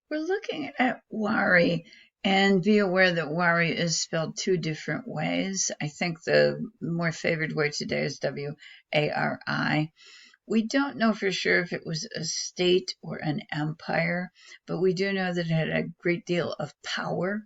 We're looking at Wari, and be aware that Wari is spelled two different ways. I think the more favored way today is Wari. We don't know for sure if it was a state or an empire, but we do know that it had a great deal of power.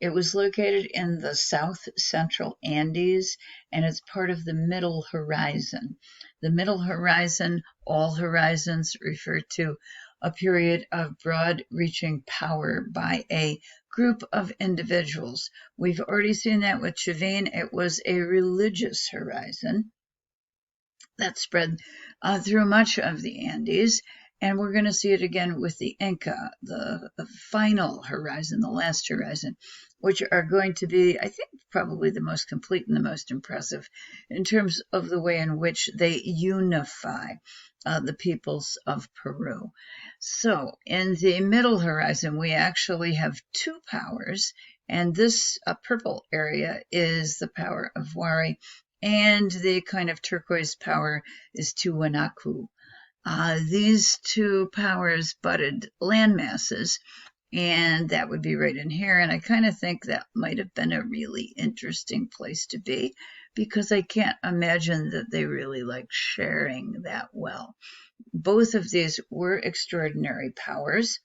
It was located in the south central Andes, and it's part of the Middle Horizon. The Middle Horizon, all horizons, refer to a period of broad reaching power by a group of individuals. We've already seen that with Chavin. It was a religious horizon that spread through much of the Andes. And we're going to see it again with the Inca, the final horizon, the last horizon, which are going to be, I think, probably the most complete and the most impressive in terms of the way in which they unify the peoples of Peru. So in the middle horizon, we actually have two powers, and this purple area is the power of Wari, and the kind of turquoise power is Tiwanaku. These two powers butted land masses, and that would be right in here. And I kind of think that might have been a really interesting place to be because I can't imagine that they really like sharing that well. Both of these were extraordinary powers.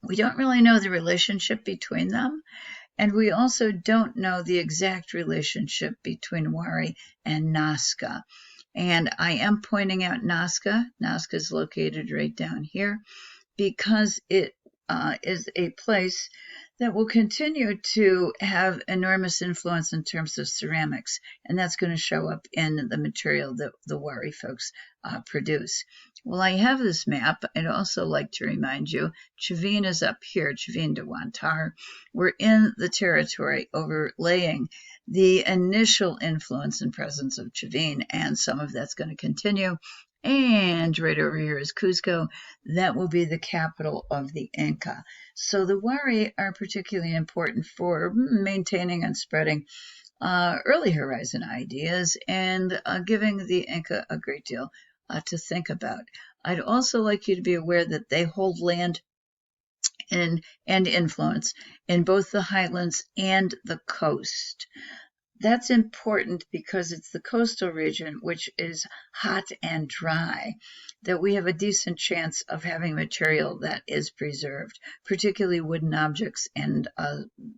We don't really know the relationship between them. And we also don't know the exact relationship between Wari and Nazca. And I am pointing out Nazca. Nazca is located right down here because it is a place that will continue to have enormous influence in terms of ceramics, and that's going to show up in the material that the Wari folks produce. Well, I have this map. I'd also like to remind you, Chavin is up here, Chavin de Huantar. We're in the territory overlaying the initial influence and presence of Chavin, and some of that's going to continue. And right over here is Cusco. That will be the capital of the Inca. So the Wari are particularly important for maintaining and spreading early horizon ideas and giving the Inca a great deal to think about. I'd also like you to be aware that they hold land and influence in both the highlands and the coast. That's important because it's the coastal region, which is hot and dry, that we have a decent chance of having material that is preserved, particularly wooden objects and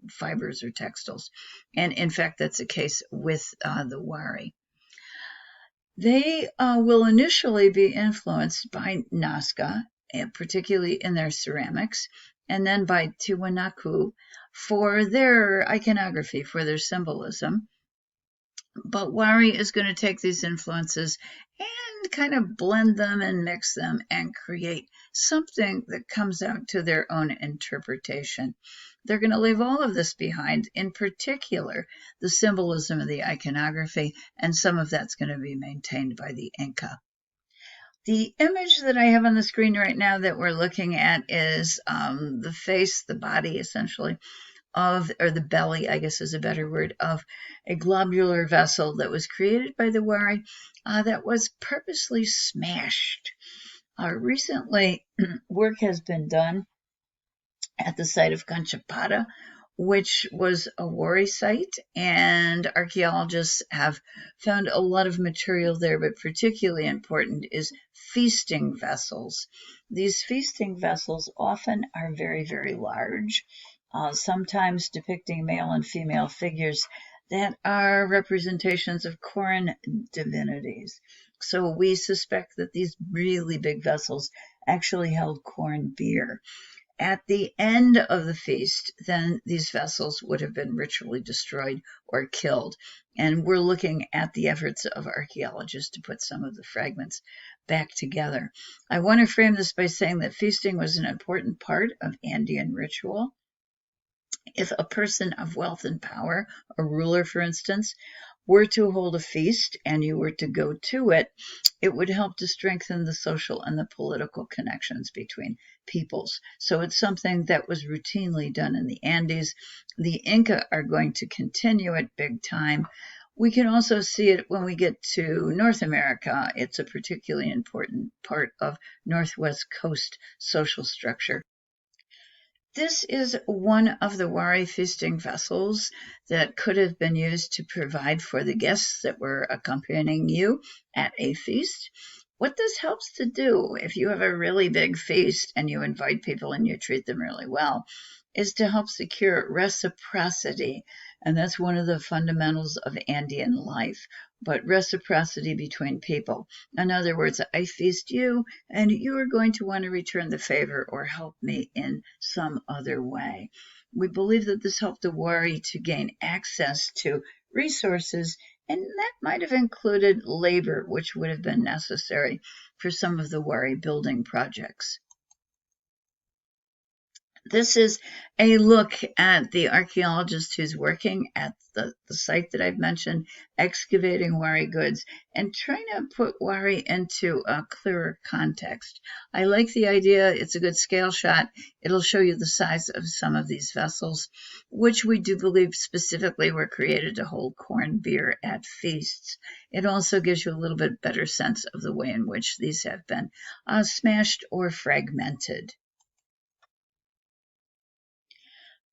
fibers or textiles. And in fact, that's the case with the Wari. They will initially be influenced by Nazca, particularly in their ceramics, and then by Tiwanaku for their iconography, for their symbolism. But Wari is going to take these influences and kind of blend them and mix them and create something that comes out to their own interpretation. They're going to leave all of this behind, in particular, the symbolism of the iconography, and some of that's going to be maintained by the Inca. The image that I have on the screen right now that we're looking at is the face, the body, essentially, or the belly, I guess is a better word, of a globular vessel that was created by the Wari that was purposely smashed. Recently, work has been done at the site of Canchapada, which was a Wari site, and archaeologists have found a lot of material there, but particularly important is feasting vessels. These feasting vessels often are very, very large, sometimes depicting male and female figures that are representations of corn divinities. So we suspect that these really big vessels actually held corn beer. At the end of the feast, then these vessels would have been ritually destroyed or killed. And we're looking at the efforts of archaeologists to put some of the fragments back together. I want to frame this by saying that feasting was an important part of Andean ritual. If a person of wealth and power, a ruler for instance, were to hold a feast and you were to go to it, it would help to strengthen the social and the political connections between peoples. So it's something that was routinely done in the Andes. The Inca are going to continue it big time. We can also see it when we get to North America. It's a particularly important part of Northwest Coast social structure. This is one of the Wari feasting vessels that could have been used to provide for the guests that were accompanying you at a feast. What this helps to do, if you have a really big feast and you invite people and you treat them really well, is to help secure reciprocity. And that's one of the fundamentals of Andean life, but reciprocity between people. In other words, I feast you, and you are going to want to return the favor or help me in some other way. We believe that this helped the Wari to gain access to resources, and that might have included labor, which would have been necessary for some of the Wari building projects. This is a look at the archaeologist who's working at the site that I've mentioned, excavating Wari goods and trying to put Wari into a clearer context. I like the idea. It's a good scale shot. It'll show you the size of some of these vessels, which we do believe specifically were created to hold corn beer at feasts. It also gives you a little bit better sense of the way in which these have been smashed or fragmented.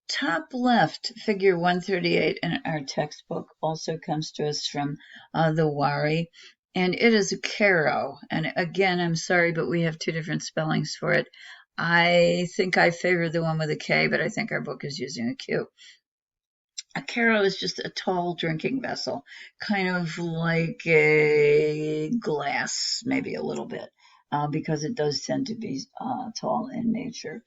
Top left, figure 138 in our textbook also comes to us from the Wari, and it is a Caro. And again, I'm sorry, but we have two different spellings for it. I think I favor the one with a K, but I think our book is using a Q. A Caro is just a tall drinking vessel, kind of like a glass, maybe a little bit, because it does tend to be tall in nature.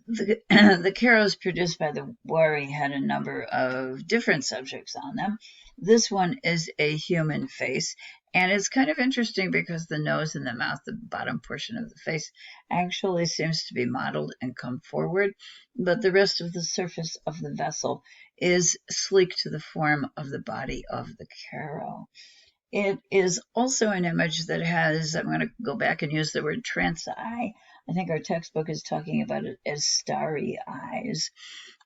The carols produced by the Wari had a number of different subjects on them. This one is a human face, and it's kind of interesting because the nose and the mouth, the bottom portion of the face, actually seems to be modeled and come forward, but the rest of the surface of the vessel is sleek to the form of the body of the caro. It is also an image that has, I'm going to go back and use the word trans-eye. I think our textbook is talking about it as starry eyes.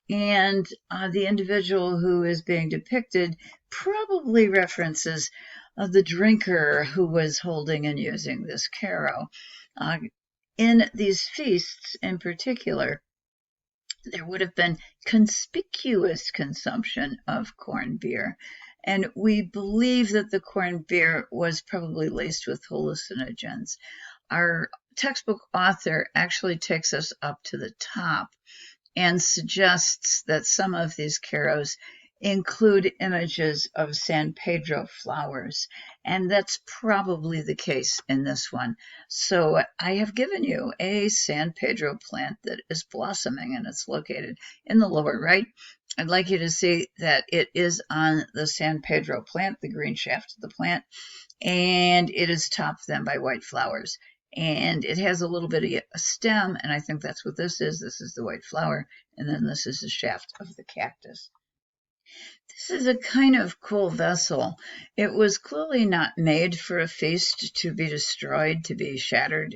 And the individual who is being depicted probably references the drinker who was holding and using this caro. In these feasts in particular, there would have been conspicuous consumption of corn beer. And we believe that the corn beer was probably laced with hallucinogens. Our textbook author actually takes us up to the top and suggests that some of these caros include images of San Pedro flowers, and that's probably the case in this one. So I have given you a San Pedro plant that is blossoming, and it's located in the lower right. I'd like you to see that it is on the San Pedro plant, the green shaft of the plant, and it is topped then by white flowers. And it has a little bit of a stem, and I think that's what this is. This is the white flower, and then this is the shaft of the cactus. This is a kind of cool vessel. It was clearly not made for a feast to be destroyed, to be shattered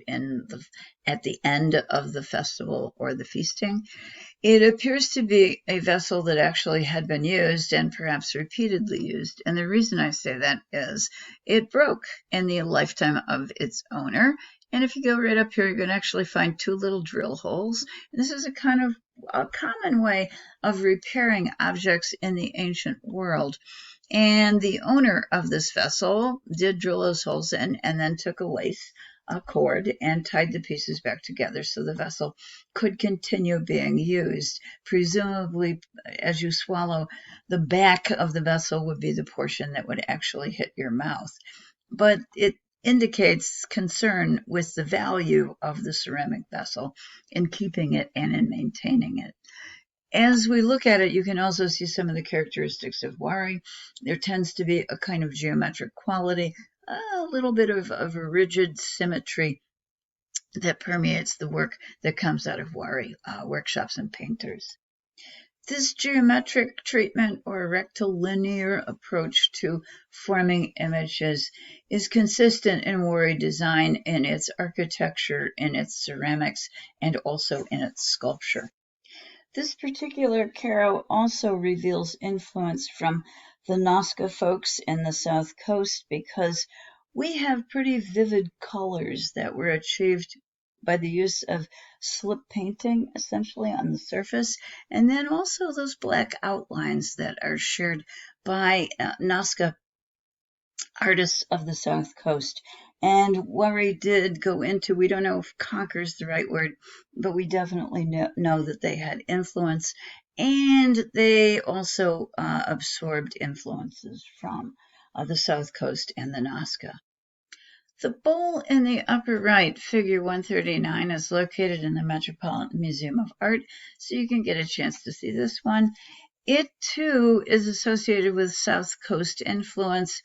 at the end of the festival or the feasting. It appears to be a vessel that actually had been used and perhaps repeatedly used. And the reason I say that is it broke in the lifetime of its owner. And if you go right up here, you're going to actually find two little drill holes. And this is a kind of a common way of repairing objects in the ancient world. And the owner of this vessel did drill those holes in and then took a cord, and tied the pieces back together so the vessel could continue being used. Presumably, as you swallow, the back of the vessel would be the portion that would actually hit your mouth. But it indicates concern with the value of the ceramic vessel in keeping it and in maintaining it. As we look at it, you can also see some of the characteristics of Wari. There tends to be a kind of geometric quality, a little bit of a rigid symmetry that permeates the work that comes out of Wari workshops and painters. This geometric treatment or rectilinear approach to forming images is consistent in Wari design, in its architecture, in its ceramics, and also in its sculpture. This particular caro also reveals influence from the Nazca folks in the South Coast because we have pretty vivid colors that were achieved by the use of slip painting essentially on the surface, and then also those black outlines that are shared by Nazca artists of the South Coast. And Wari did go into, we don't know if conquer is the right word, but we definitely know that they had influence, and they also absorbed influences from the South Coast and the Nazca. The bowl in the upper right, figure 139, is located in the Metropolitan Museum of Art, so you can get a chance to see this one. It too is associated with South Coast influence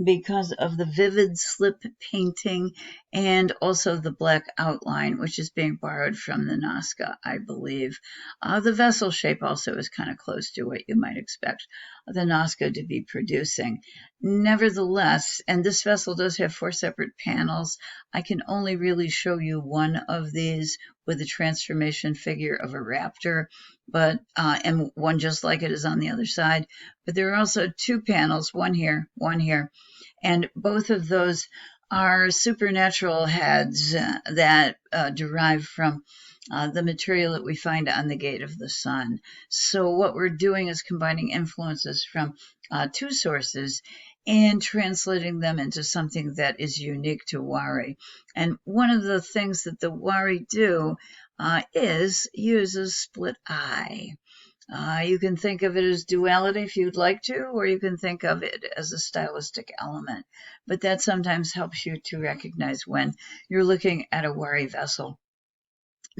because of the vivid slip painting and also the black outline, which is being borrowed from the Nazca, I believe. The vessel shape also is kind of close to what you might expect the Nazca to be producing. Nevertheless, and this vessel does have 4 separate panels, I can only really show you one of these with a transformation figure of a raptor, but and one just like it is on the other side. But there are also 2 panels, one here, and both of those are supernatural heads that derive from the material that we find on the Gate of the Sun. So what we're doing is combining influences from 2 sources and translating them into something that is unique to Wari. And one of the things that the Wari do is use a split eye. You can think of it as duality if you'd like to, or you can think of it as a stylistic element. But that sometimes helps you to recognize when you're looking at a Wari vessel,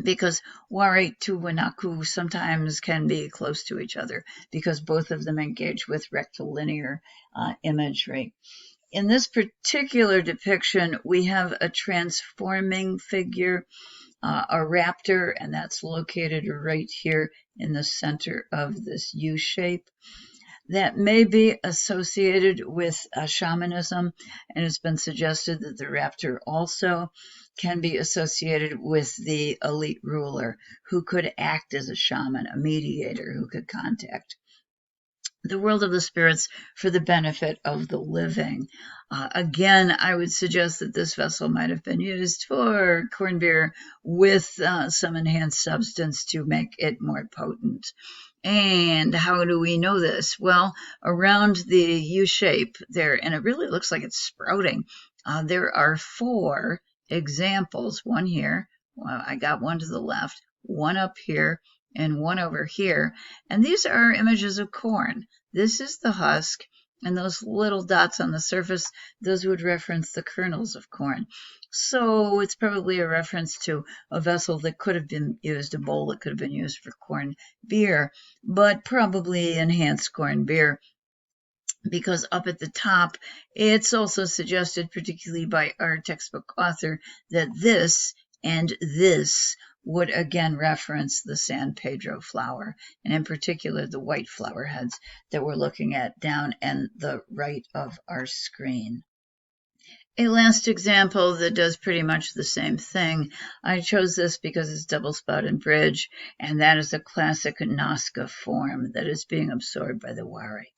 because Wari to Wanaku sometimes can be close to each other because both of them engage with rectilinear imagery. In this particular depiction, we have a transforming figure, a raptor, and that's located right here in the center of this U shape. That may be associated with shamanism, and it's been suggested that the raptor also can be associated with the elite ruler who could act as a shaman, a mediator who could contact the world of the spirits for the benefit of the living. Again, I would suggest that this vessel might have been used for corned beer with some enhanced substance to make it more potent. And how do we know this? Well, around the U shape there, and it really looks like it's sprouting, there are 4 examples. One here, well, I got one to the left, one up here, and one over here. And these are images of corn. This is the husk, and those little dots on the surface, those would reference the kernels of corn. So it's probably a reference to a vessel that could have been used, a bowl that could have been used for corn beer, but probably enhanced corn beer, because up at the top, it's also suggested, particularly by our textbook author, that this and this would again reference the San Pedro flower, and in particular the white flower heads that we're looking at down in the right of our screen. A last example that does pretty much the same thing. I chose this because it's double spouted bridge, and that is a classic Nazca form that is being absorbed by the Wari.